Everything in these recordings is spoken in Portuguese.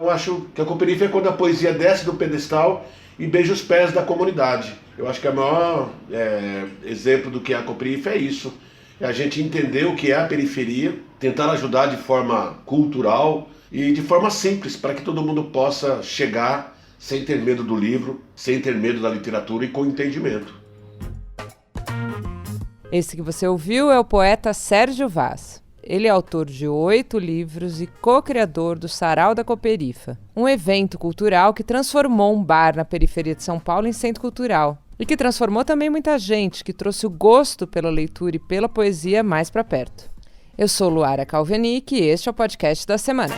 Eu acho que a Cooperifa é quando a poesia desce do pedestal e beija os pés da comunidade. Eu acho que o maior exemplo do que é a Cooperifa é isso. É a gente entender o que é a periferia, tentar ajudar de forma cultural e de forma simples, para que todo mundo possa chegar sem ter medo do livro, sem ter medo da literatura e com entendimento. Esse que você ouviu é o poeta Sérgio Vaz. Ele é autor de 8 livros e co-criador do Sarau da Cooperifa, um evento cultural que transformou um bar na periferia de São Paulo em centro cultural. E que transformou também muita gente, que trouxe o gosto pela leitura e pela poesia mais para perto. Eu sou Luara Calvenic e este é o podcast da semana.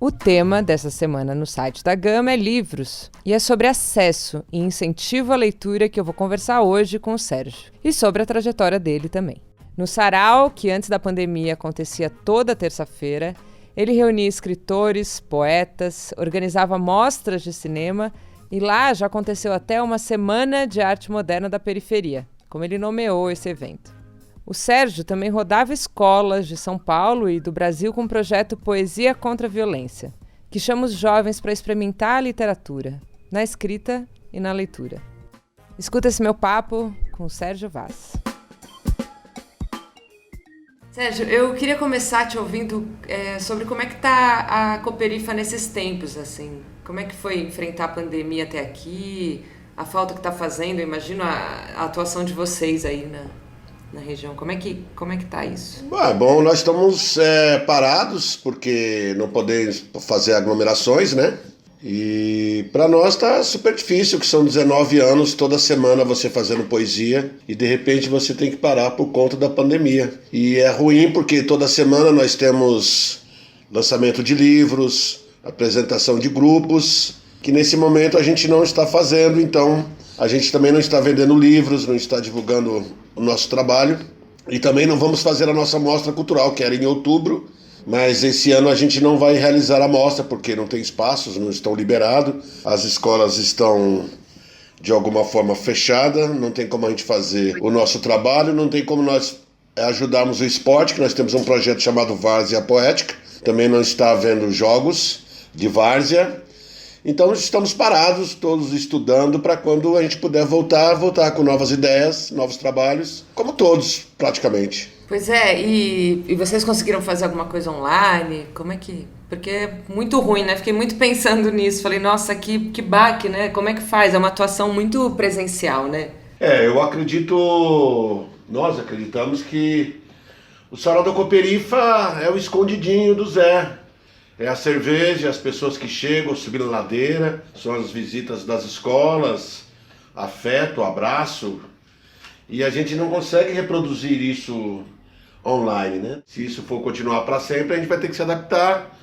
O tema dessa semana no site da Gama é livros, e é sobre acesso e incentivo à leitura que eu vou conversar hoje com o Sérgio, e sobre a trajetória dele também. No Sarau, que antes da pandemia acontecia toda terça-feira, ele reunia escritores, poetas, organizava mostras de cinema, e lá já aconteceu até uma Semana de Arte Moderna da Periferia, como ele nomeou esse evento. O Sérgio também rodava escolas de São Paulo e do Brasil com o projeto Poesia contra a Violência, que chama os jovens para experimentar a literatura, na escrita e na leitura. Escuta esse meu papo com o Sérgio Vaz. Sérgio, eu queria começar te ouvindo sobre como é que está a Cooperifa nesses tempos, assim. Como é que foi enfrentar a pandemia até aqui, a falta que está fazendo, eu imagino a atuação de vocês aí na região. Como é que tá isso? Bom, nós estamos parados porque não podemos fazer aglomerações, né? E para nós tá super difícil, que são 19 anos, toda semana você fazendo poesia e de repente você tem que parar por conta da pandemia. E é ruim porque toda semana nós temos lançamento de livros, apresentação de grupos, que nesse momento a gente não está fazendo, então a gente também não está vendendo livros, não está divulgando o nosso trabalho e também não vamos fazer a nossa mostra cultural, que era em outubro. Mas esse ano a gente não vai realizar a mostra porque não tem espaços, não estão liberados. As escolas estão de alguma forma fechadas, não tem como a gente fazer o nosso trabalho, não tem como nós ajudarmos o esporte, que nós temos um projeto chamado Várzea Poética, também não está havendo jogos de várzea. Então estamos parados, todos estudando, para quando a gente puder voltar com novas ideias, novos trabalhos, como todos, praticamente. Pois é, e vocês conseguiram fazer alguma coisa online? Como é que... Porque é muito ruim, né? Fiquei muito pensando nisso. Falei, nossa, que baque, né? Como é que faz? É uma atuação muito presencial, né? Nós acreditamos que o Sarau da Cooperifa é o escondidinho do Zé. É a cerveja, as pessoas que chegam, subindo a ladeira, são as visitas das escolas, afeto, abraço. E a gente não consegue reproduzir isso online, né? Se isso for continuar para sempre, a gente vai ter que se adaptar.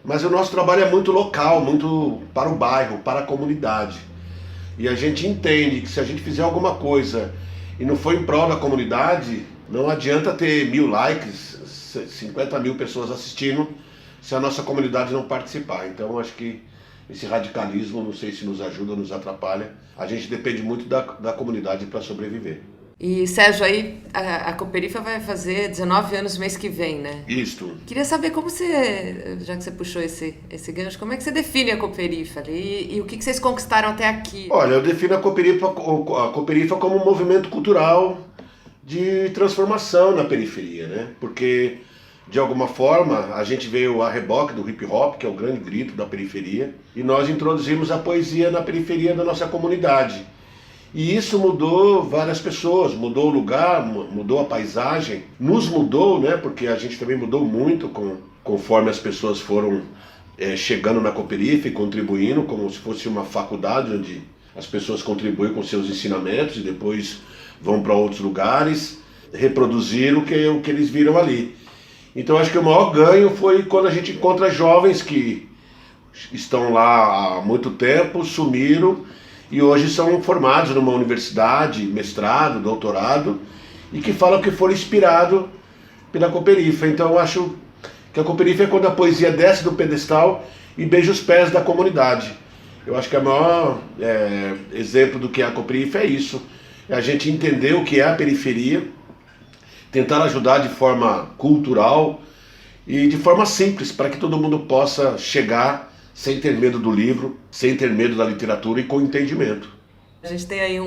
Mas o nosso trabalho é muito local, muito para o bairro, para a comunidade. E a gente entende que se a gente fizer alguma coisa e não for em prol da comunidade, não adianta ter 1000 likes, 50 mil pessoas assistindo, se a nossa comunidade não participar. Então acho que esse radicalismo, não sei se nos ajuda ou nos atrapalha. A gente depende muito da comunidade para sobreviver. E Sérgio, aí a Cooperifa vai fazer 19 anos no mês que vem, né? Isso. Queria saber como você, já que você puxou esse gancho, como é que você define a Cooperifa ali e o que vocês conquistaram até aqui? Olha, eu defino a Cooperifa como um movimento cultural de transformação na periferia, né? Porque, de alguma forma, a gente veio a reboque do hip hop, que é o grande grito da periferia, e nós introduzimos a poesia na periferia da nossa comunidade. E isso mudou várias pessoas, mudou o lugar, mudou a paisagem, nos mudou, né? Porque a gente também mudou muito conforme as pessoas foram chegando na Cooperifa e contribuindo, como se fosse uma faculdade onde as pessoas contribuem com seus ensinamentos e depois vão para outros lugares reproduzir o que eles viram ali. Então acho que o maior ganho foi quando a gente encontra jovens que estão lá há muito tempo, sumiram, e hoje são formados numa universidade, mestrado, doutorado, e que falam que foram inspirados pela Cooperifa. Então eu acho que a Cooperifa é quando a poesia desce do pedestal e beija os pés da comunidade. Eu acho que o maior exemplo do que é a Cooperifa é isso. É a gente entender o que é a periferia, tentar ajudar de forma cultural e de forma simples, para que todo mundo possa chegar sem ter medo do livro, sem ter medo da literatura e com entendimento. A gente tem aí,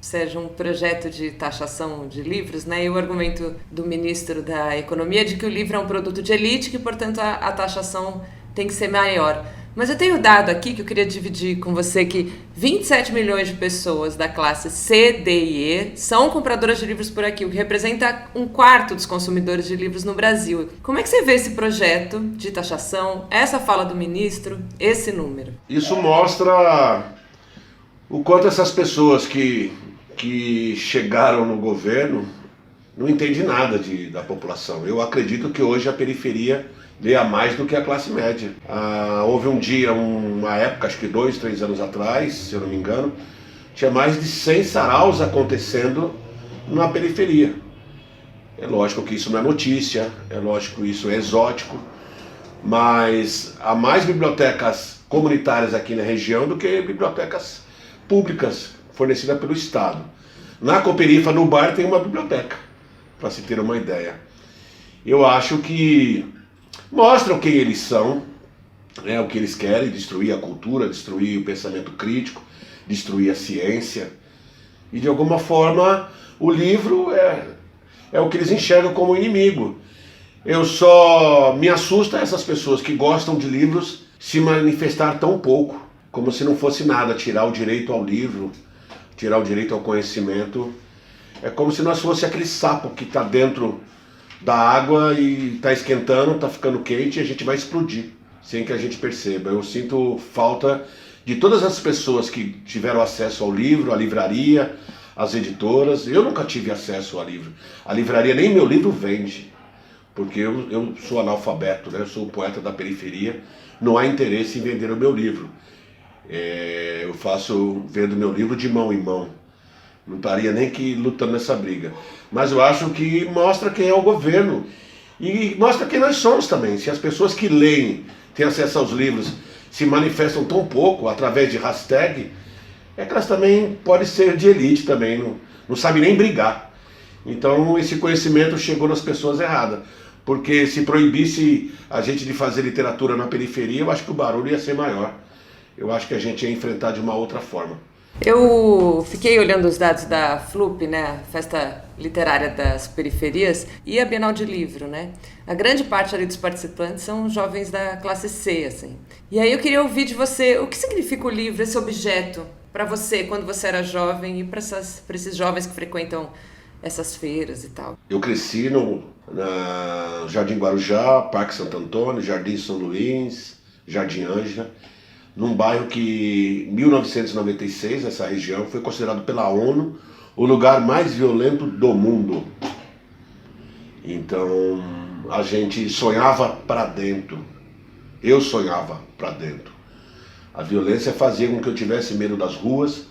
Sérgio, um projeto de taxação de livros, né? E o argumento do ministro da Economia é de que o livro é um produto de elite, que, portanto, a taxação tem que ser maior. Mas eu tenho dado aqui que eu queria dividir com você que 27 milhões de pessoas da classe C, D e E são compradoras de livros por aqui, o que representa 1/4 dos consumidores de livros no Brasil. Como é que você vê esse projeto de taxação, essa fala do ministro, esse número? Isso mostra o quanto essas pessoas que chegaram no governo não entendem nada da população. Eu acredito que hoje a periferia leia mais do que a classe média. Houve uma época, acho que 2, 3 anos atrás, se eu não me engano, tinha mais de 100 saraus acontecendo na periferia. É lógico que isso não é notícia, é lógico que isso é exótico, mas há mais bibliotecas comunitárias aqui na região do que bibliotecas públicas fornecidas pelo Estado. Na Cooperifa, no bairro, tem uma biblioteca, para se ter uma ideia. Eu acho que mostram quem eles são, né, o que eles querem: destruir a cultura, destruir o pensamento crítico, destruir a ciência. E de alguma forma o livro é o que eles enxergam como inimigo. Eu só me assusta essas pessoas que gostam de livros se manifestar tão pouco, como se não fosse nada, tirar o direito ao livro, tirar o direito ao conhecimento. É como se nós fosse aquele sapo que está dentro da água e está esquentando, está ficando quente e a gente vai explodir, sem que a gente perceba. Eu sinto falta de todas as pessoas que tiveram acesso ao livro, à livraria, às editoras. Eu nunca tive acesso ao livro. A livraria, nem meu livro vende, porque eu sou analfabeto, né? Eu sou um poeta da periferia, não há interesse em vender o meu livro. Eu vendo meu livro de mão em mão. Não estaria nem que lutando nessa briga. Mas eu acho que mostra quem é o governo e mostra quem nós somos também. Se as pessoas que leem, têm acesso aos livros, se manifestam tão pouco através de hashtag, é que elas também podem ser de elite também, não sabem nem brigar. Então esse conhecimento chegou nas pessoas erradas. Porque se proibisse a gente de fazer literatura na periferia, eu acho que o barulho ia ser maior. Eu acho que a gente ia enfrentar de uma outra forma. Eu fiquei olhando os dados da FLUP, né, Festa Literária das Periferias, e a Bienal de Livro, né? A grande parte ali dos participantes são jovens da classe C, assim. E aí eu queria ouvir de você, o que significa o livro, esse objeto, para você, quando você era jovem, e para esses jovens que frequentam essas feiras e tal? Eu cresci no Jardim Guarujá, Parque Santo Antônio, Jardim São Luís, Jardim Ângela, num bairro que, em 1996, essa região foi considerado pela ONU o lugar mais violento do mundo. Então, a gente sonhava para dentro. Eu sonhava para dentro. A violência fazia com que eu tivesse medo das ruas,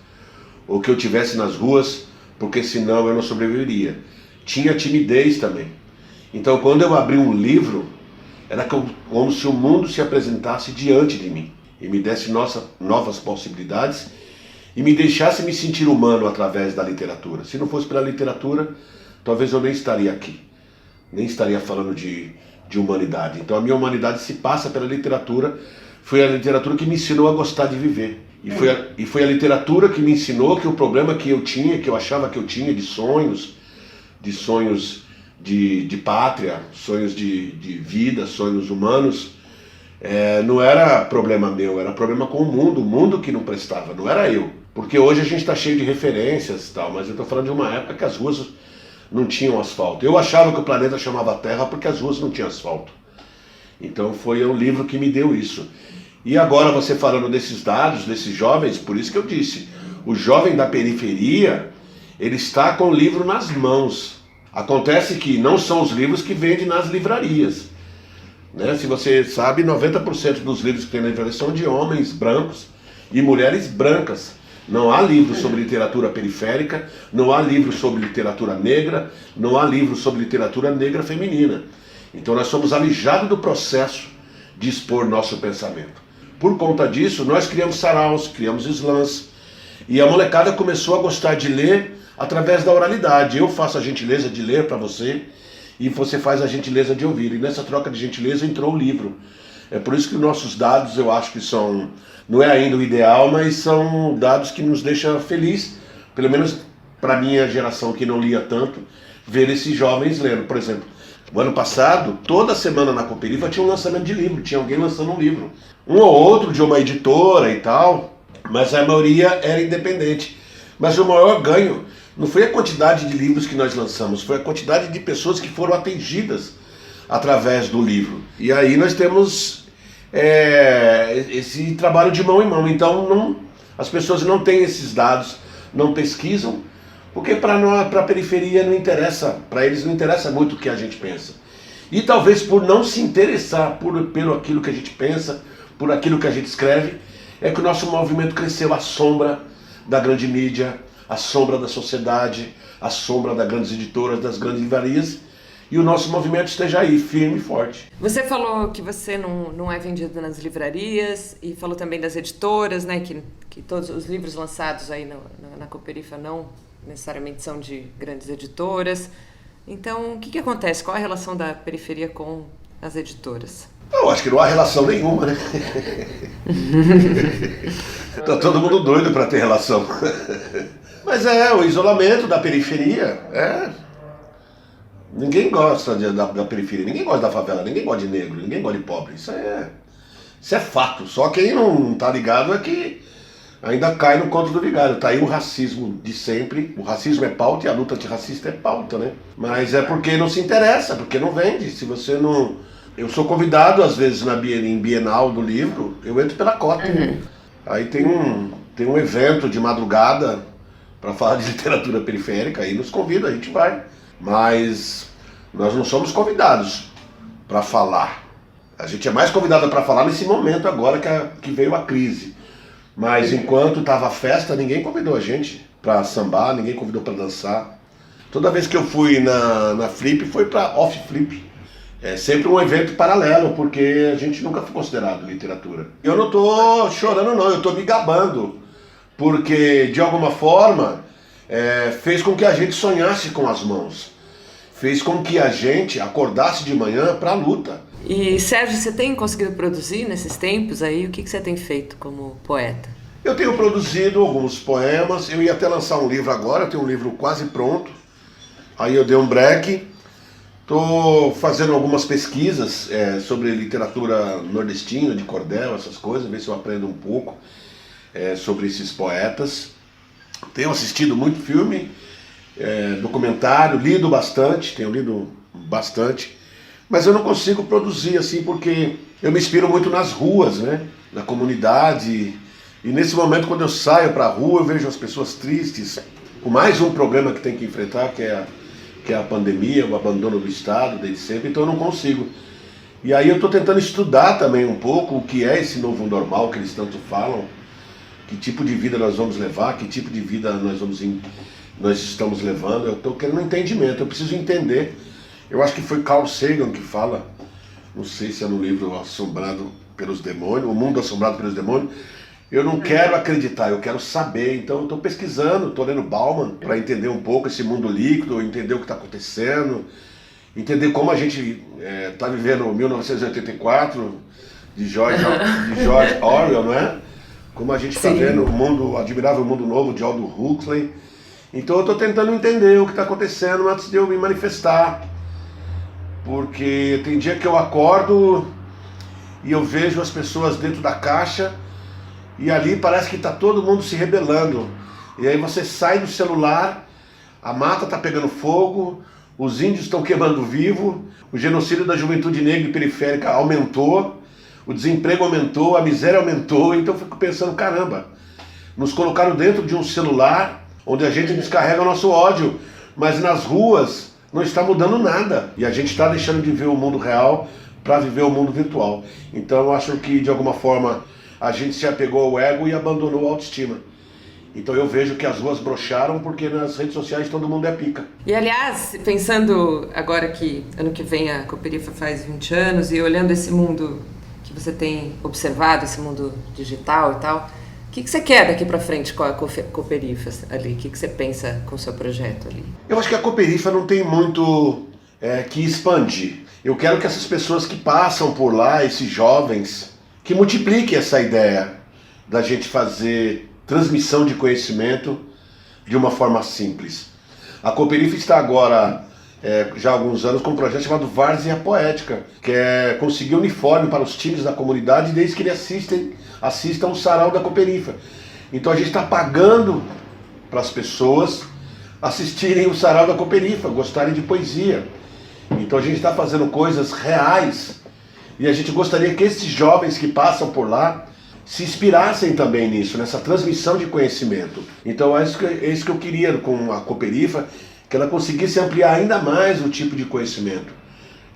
ou que eu tivesse nas ruas, porque senão eu não sobreviveria. Tinha timidez também. Então, quando eu abri um livro, era como se o mundo se apresentasse diante de mim e me desse novas possibilidades e me deixasse me sentir humano através da literatura. Se não fosse pela literatura, talvez eu nem estaria aqui, nem estaria falando de humanidade. Então a minha humanidade se passa pela literatura. Foi a literatura que me ensinou a gostar de viver. E foi a literatura que me ensinou que o problema que eu tinha, que eu achava que eu tinha de sonhos de pátria, sonhos de vida, sonhos humanos, não era problema meu, era problema com o mundo que não prestava, não era eu. Porque hoje a gente está cheio de referências e tal, mas eu estou falando de uma época que as ruas não tinham asfalto. Eu achava que o planeta chamava Terra porque as ruas não tinham asfalto. Então foi um livro que me deu isso. E agora você falando desses dados, desses jovens, por isso que eu disse, o jovem da periferia, ele está com o livro nas mãos. Acontece que não são os livros que vendem nas livrarias. Né? Se você sabe, 90% dos livros que tem na livraria são de homens brancos e mulheres brancas. Não há livro sobre literatura periférica, não há livro sobre literatura negra, não há livro sobre literatura negra feminina. Então nós somos alijados do processo de expor nosso pensamento. Por conta disso, nós criamos saraus, criamos slams, e a molecada começou a gostar de ler através da oralidade. Eu faço a gentileza de ler para você, e você faz a gentileza de ouvir. E nessa troca de gentileza entrou o livro. É por isso que nossos dados eu acho que são, não é ainda o ideal, mas são dados que nos deixam feliz, pelo menos para a minha geração que não lia tanto, ver esses jovens lendo. Por exemplo, o ano passado, toda semana na Cooperifa tinha um lançamento de livro, tinha alguém lançando um livro. Um ou outro de uma editora e tal, mas a maioria era independente. Mas o maior ganho não foi a quantidade de livros que nós lançamos, foi a quantidade de pessoas que foram atingidas através do livro. E aí nós temos esse trabalho de mão em mão. Então as pessoas não têm esses dados, não pesquisam, porque para a periferia não interessa, para eles não interessa muito o que a gente pensa. E talvez por não se interessar pelo aquilo que a gente pensa, por aquilo que a gente escreve, é que o nosso movimento cresceu à sombra da grande mídia, à sombra da sociedade, à sombra das grandes editoras, das grandes livrarias, e o nosso movimento esteja aí, firme e forte. Você falou que você não é vendido nas livrarias, e falou também das editoras, né, que todos os livros lançados aí na Cooperifa não necessariamente são de grandes editoras. Então, o que acontece? Qual a relação da periferia com as editoras? Eu acho que não há relação nenhuma, né? Tá todo mundo doido para ter relação. Mas o isolamento da periferia, ninguém gosta da periferia, ninguém gosta da favela, ninguém gosta de negro, ninguém gosta de pobre. Isso é fato. Só quem não tá ligado é que ainda cai no conto do vigário. Tá aí o racismo de sempre. O racismo é pauta e a luta antirracista é pauta, né? Mas é porque não se interessa, porque não vende. Se você não... Eu sou convidado, às vezes, em Bienal do livro, eu entro pela cota. Uhum. Aí tem um evento de madrugada para falar de literatura periférica, aí nos convida, a gente vai. Mas nós não somos convidados para falar. A gente é mais convidado para falar nesse momento agora que veio a crise. Mas enquanto estava a festa, ninguém convidou a gente para sambar, ninguém convidou para dançar. Toda vez que eu fui na Flip, foi para Off Flip. É sempre um evento paralelo, porque a gente nunca foi considerado literatura. Eu não estou chorando não, eu estou me gabando. Porque, de alguma forma, fez com que a gente sonhasse com as mãos. Fez com que a gente acordasse de manhã para a luta. E, Sérgio, você tem conseguido produzir nesses tempos aí? O que você tem feito como poeta? Eu tenho produzido alguns poemas. Eu ia até lançar um livro agora, eu tenho um livro quase pronto. Aí eu dei um break. Estou fazendo algumas pesquisas sobre literatura nordestina, de cordel, essas coisas, ver se eu aprendo um pouco sobre esses poetas. Tenho assistido muito filme, documentário, tenho lido bastante, mas eu não consigo produzir assim porque eu me inspiro muito nas ruas, né? Na comunidade. E nesse momento, quando eu saio para a rua, eu vejo as pessoas tristes, com mais um problema que tem que enfrentar, que é a pandemia, o abandono do Estado desde sempre, então eu não consigo. E aí eu estou tentando estudar também um pouco o que é esse novo normal que eles tanto falam, que tipo de vida nós vamos levar, que tipo de vida nós estamos levando. Eu estou querendo um entendimento, eu preciso entender. Eu acho que foi Carl Sagan que fala, não sei se é no livro Assombrado pelos Demônios, O Mundo Assombrado pelos Demônios. Eu não quero acreditar, eu quero saber. Então eu estou pesquisando, estou lendo Bauman para entender um pouco esse mundo líquido, entender o que está acontecendo, entender como a gente está vivendo 1984 de George Orwell, não é? Como a gente está vendo o Admirável Mundo Novo de Aldous Huxley. Então eu estou tentando entender o que está acontecendo antes de eu me manifestar. Porque tem dia que eu acordo e eu vejo as pessoas dentro da caixa e ali parece que está todo mundo se rebelando. E aí você sai do celular, a mata está pegando fogo, os índios estão queimando vivo, o genocídio da juventude negra e periférica aumentou, o desemprego aumentou, a miséria aumentou. Então eu fico pensando, caramba, nos colocaram dentro de um celular onde a gente descarrega o nosso ódio, mas nas ruas não está mudando nada. E a gente está deixando de ver o mundo real para viver o mundo virtual. Então eu acho que de alguma forma a gente se apegou ao ego e abandonou a autoestima. Então eu vejo que as ruas broxaram porque nas redes sociais todo mundo é pica. E aliás, pensando agora que ano que vem a Cooperifa faz 20 anos e olhando esse mundo que você tem observado, esse mundo digital e tal, o que você quer daqui para frente com a Cooperifa ali? O que você pensa com o seu projeto ali? Eu acho que a Cooperifa não tem muito que expandir. Eu quero que essas pessoas que passam por lá, esses jovens, que multipliquem essa ideia da gente fazer transmissão de conhecimento de uma forma simples. A Cooperifa está agora, já há alguns anos, com um projeto chamado Várzea Poética, que é conseguir uniforme para os times da comunidade desde que eles assistam o sarau da Cooperifa. Então a gente está pagando para as pessoas assistirem o sarau da Cooperifa, gostarem de poesia. Então a gente está fazendo coisas reais e a gente gostaria que esses jovens que passam por lá se inspirassem também nisso, nessa transmissão de conhecimento. Então é isso que eu queria com a Cooperifa, que ela conseguisse ampliar ainda mais o tipo de conhecimento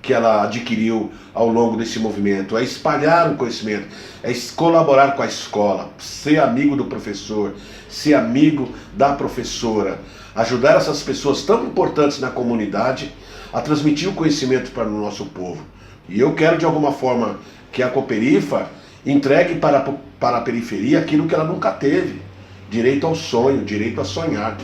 que ela adquiriu ao longo desse movimento, é espalhar o conhecimento, é colaborar com a escola, ser amigo do professor, ser amigo da professora, ajudar essas pessoas tão importantes na comunidade a transmitir o conhecimento para o nosso povo. E eu quero, de alguma forma, que a Cooperifa entregue para a periferia aquilo que ela nunca teve, direito ao sonho, direito a sonhar.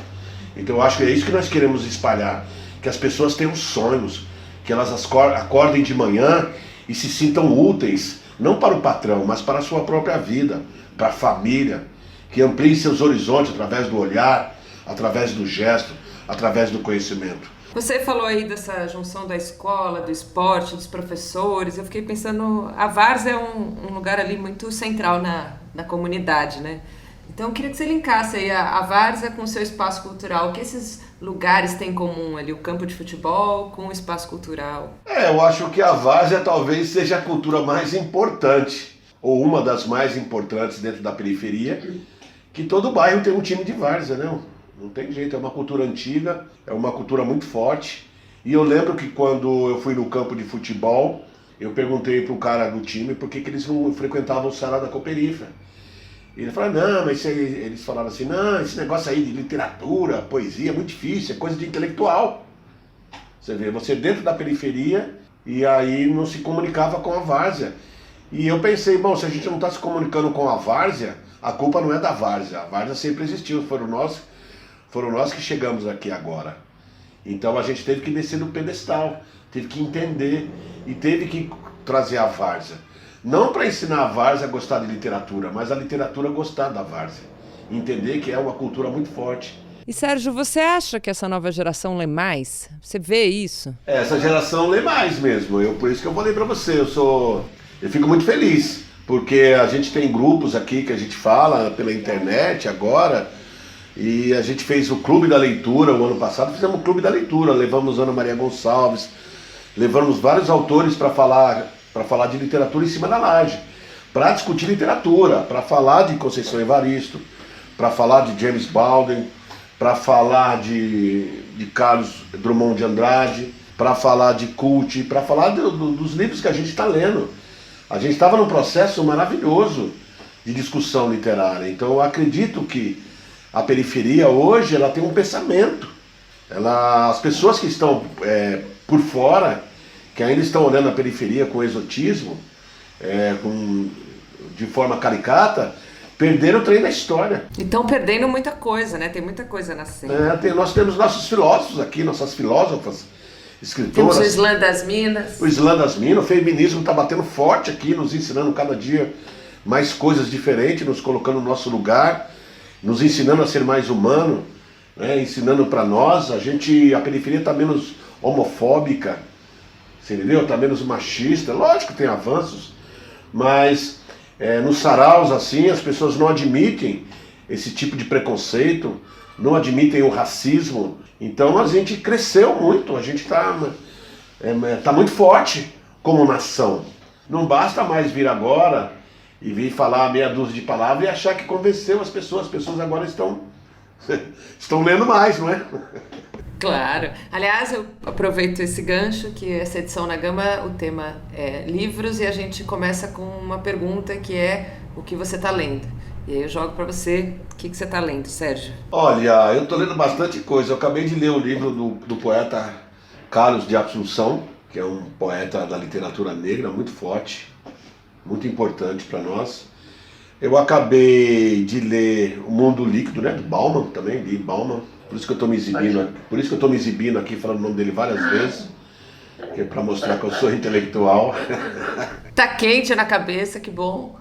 Então eu acho que é isso que nós queremos espalhar, que as pessoas tenham sonhos, que elas acordem de manhã e se sintam úteis, não para o patrão, mas para a sua própria vida, para a família, que ampliem seus horizontes através do olhar, através do gesto, através do conhecimento. Você falou aí dessa junção da escola, do esporte, dos professores. Eu fiquei pensando, a Várzea é um lugar ali muito central na comunidade, né? Então eu queria que você linkasse aí a Várzea com o seu espaço cultural. O que esses lugares têm em comum ali? O campo de futebol com o espaço cultural? Eu acho que a Várzea talvez seja a cultura mais importante, ou uma das mais importantes dentro da periferia, que todo bairro tem um time de Várzea, né? Não tem jeito, é uma cultura antiga, é uma cultura muito forte. E eu lembro que quando eu fui no campo de futebol, eu perguntei pro cara do time por que eles não frequentavam o sarau da Cooperifa. E ele falou, não, mas eles falaram assim, não, esse negócio aí de literatura, poesia é muito difícil, é coisa de intelectual. Você vê, você dentro da periferia e aí não se comunicava com a Várzea. E eu pensei, bom, se a gente não está se comunicando com a Várzea, a culpa não é da Várzea. A Várzea sempre existiu, foram nós que chegamos aqui agora. Então a gente teve que descer do pedestal, teve que entender e teve que trazer a Várzea. Não para ensinar a Várzea a gostar de literatura, mas a literatura a gostar da Várzea. Entender que é uma cultura muito forte. E Sérgio, você acha que essa nova geração lê mais? Você vê isso? Essa geração lê mais mesmo. Por isso que eu falei para você, eu fico muito feliz, porque a gente tem grupos aqui que a gente fala pela internet agora. E a gente fez o Clube da Leitura, o ano passado fizemos o Clube da Leitura, levamos Ana Maria Gonçalves, levamos vários autores para falar de literatura em cima da laje, para discutir literatura, para falar de Conceição Evaristo, para falar de James Baldwin, para falar de Carlos Drummond de Andrade, para falar de Cult, para falar dos livros que a gente está lendo. A gente estava num processo maravilhoso de discussão literária, então eu acredito que a periferia hoje ela tem um pensamento. As pessoas que estão por fora, que ainda estão olhando a periferia com exotismo, de forma caricata, perderam o trem da história. E estão perdendo muita coisa, né? Tem muita coisa nascendo. Nós temos nossos filósofos aqui, nossas filósofas, escritoras. Temos o Islã das Minas. O Islã das Minas, o feminismo está batendo forte aqui, nos ensinando cada dia mais coisas diferentes, nos colocando no nosso lugar, nos ensinando a ser mais humano, né? Ensinando para nós, a periferia está menos homofóbica, você entendeu? Está menos machista, lógico que tem avanços, mas nos saraus assim, as pessoas não admitem esse tipo de preconceito, não admitem o racismo, então a gente cresceu muito, a gente tá muito forte como nação. Não basta mais vir agora e vir falar meia dúzia de palavras e achar que convenceu as pessoas agora estão lendo mais, não é? Claro. Aliás, eu aproveito esse gancho, que essa edição na Gama, o tema é livros, e a gente começa com uma pergunta que é o que você está lendo. E aí eu jogo para você, o que você está lendo, Sérgio? Olha, eu estou lendo bastante coisa. Eu acabei de ler o livro do poeta Carlos de Assunção, que é um poeta da literatura negra muito forte, muito importante para nós. Eu acabei de ler O Mundo Líquido, né, do Bauman também, li Bauman. Por isso que eu estou me exibindo aqui falando o nome dele várias vezes. que é para mostrar que eu sou intelectual. Tá quente na cabeça, que bom.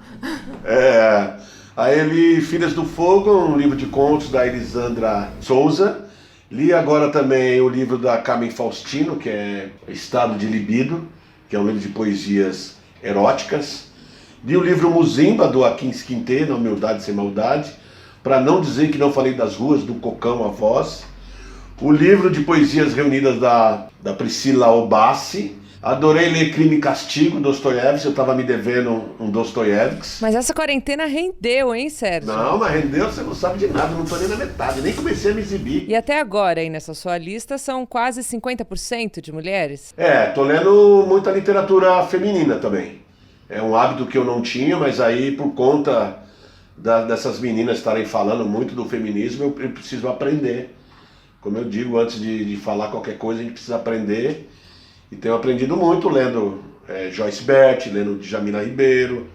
Aí eu li Filhas do Fogo, um livro de contos da Elisandra Souza. Li agora também o livro da Carmen Faustino, que é Estado de Libido, que é um livro de poesias eróticas. Li o livro Muzimba, do Akin Quintê, Na Humildade Sem Maldade, para não dizer que não falei das ruas, do Cocão à Voz. O livro de poesias reunidas da Priscila Obassi. Adorei ler Crime e Castigo, Dostoiévski, eu estava me devendo um Dostoiévski. Mas essa quarentena rendeu, hein, Sérgio? Não, mas rendeu, você não sabe de nada, não tô nem na metade, nem comecei a me exibir. E até agora, aí nessa sua lista, são quase 50% de mulheres? Tô lendo muita literatura feminina também. É um hábito que eu não tinha, mas aí por conta dessas meninas estarem falando muito do feminismo, eu preciso aprender. Como eu digo, antes de falar qualquer coisa, a gente precisa aprender. E tenho aprendido muito lendo Joyce Bert, lendo Djamila Ribeiro,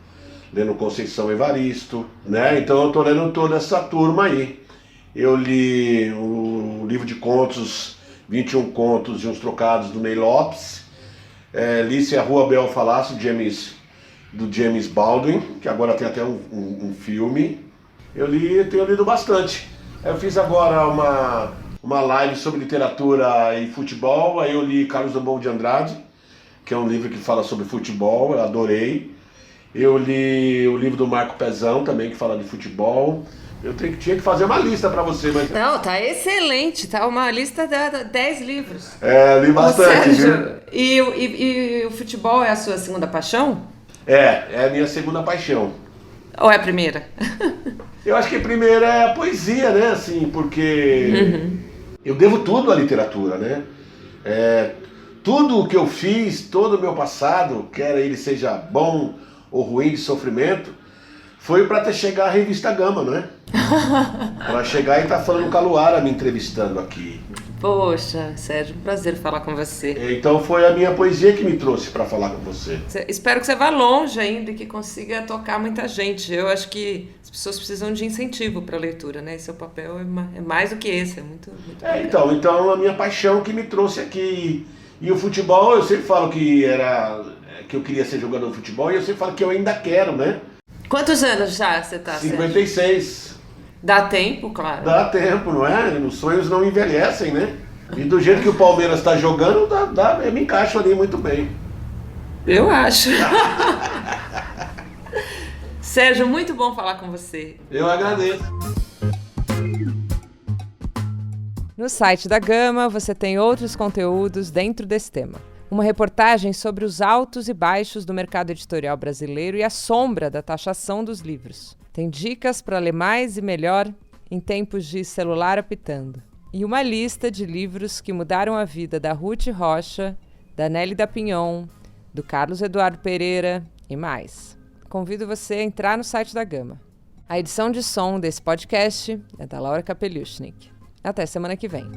lendo Conceição Evaristo, né? Então eu estou lendo toda essa turma aí. Eu li o livro de contos, 21 contos e uns trocados do Ney Lopes. Li Se a Rua Bel Falasse, do James Baldwin, que agora tem até um filme. Tenho lido bastante. Eu fiz agora uma live sobre literatura e futebol, aí eu li Carlos Drummond de Andrade, que é um livro que fala sobre futebol, eu adorei. Eu li o livro do Marco Pezão também, que fala de futebol. Tinha que fazer uma lista para você, mas... Não, tá excelente, tá uma lista de 10 livros. Li bastante, Sérgio, viu? E o futebol é a sua segunda paixão? É a minha segunda paixão. Ou é a primeira? Eu acho que a primeira é a poesia, né, assim, porque... Eu devo tudo à literatura, né? Tudo o que eu fiz, todo o meu passado, quer ele seja bom ou ruim de sofrimento, foi para chegar à revista Gama, não é? Para chegar e estar falando com a Luara me entrevistando aqui. Poxa, Sérgio, um prazer falar com você. Então foi a minha poesia que me trouxe para falar com você. Espero que você vá longe ainda e que consiga tocar muita gente. Eu acho que as pessoas precisam de incentivo para a leitura, né? Seu papel é mais do que esse, é muito então a minha paixão que me trouxe aqui. E o futebol, eu sempre falo que eu queria ser jogador de futebol e eu sempre falo que eu ainda quero, né? Quantos anos já você tá, 56. Sérgio? Dá tempo, claro. Dá tempo, não é? Os sonhos não envelhecem, né? E do jeito que o Palmeiras está jogando, eu me encaixo ali muito bem. Eu acho. Sérgio, muito bom falar com você. Eu agradeço. No site da Gama você tem outros conteúdos dentro desse tema. Uma reportagem sobre os altos e baixos do mercado editorial brasileiro e a sombra da taxação dos livros. Tem dicas para ler mais e melhor em tempos de celular apitando. E uma lista de livros que mudaram a vida da Ruth Rocha, da Nelly da Pinhon, do Carlos Eduardo Pereira e mais. Convido você a entrar no site da Gama. A edição de som desse podcast é da Laura Kapeliushnik. Até semana que vem.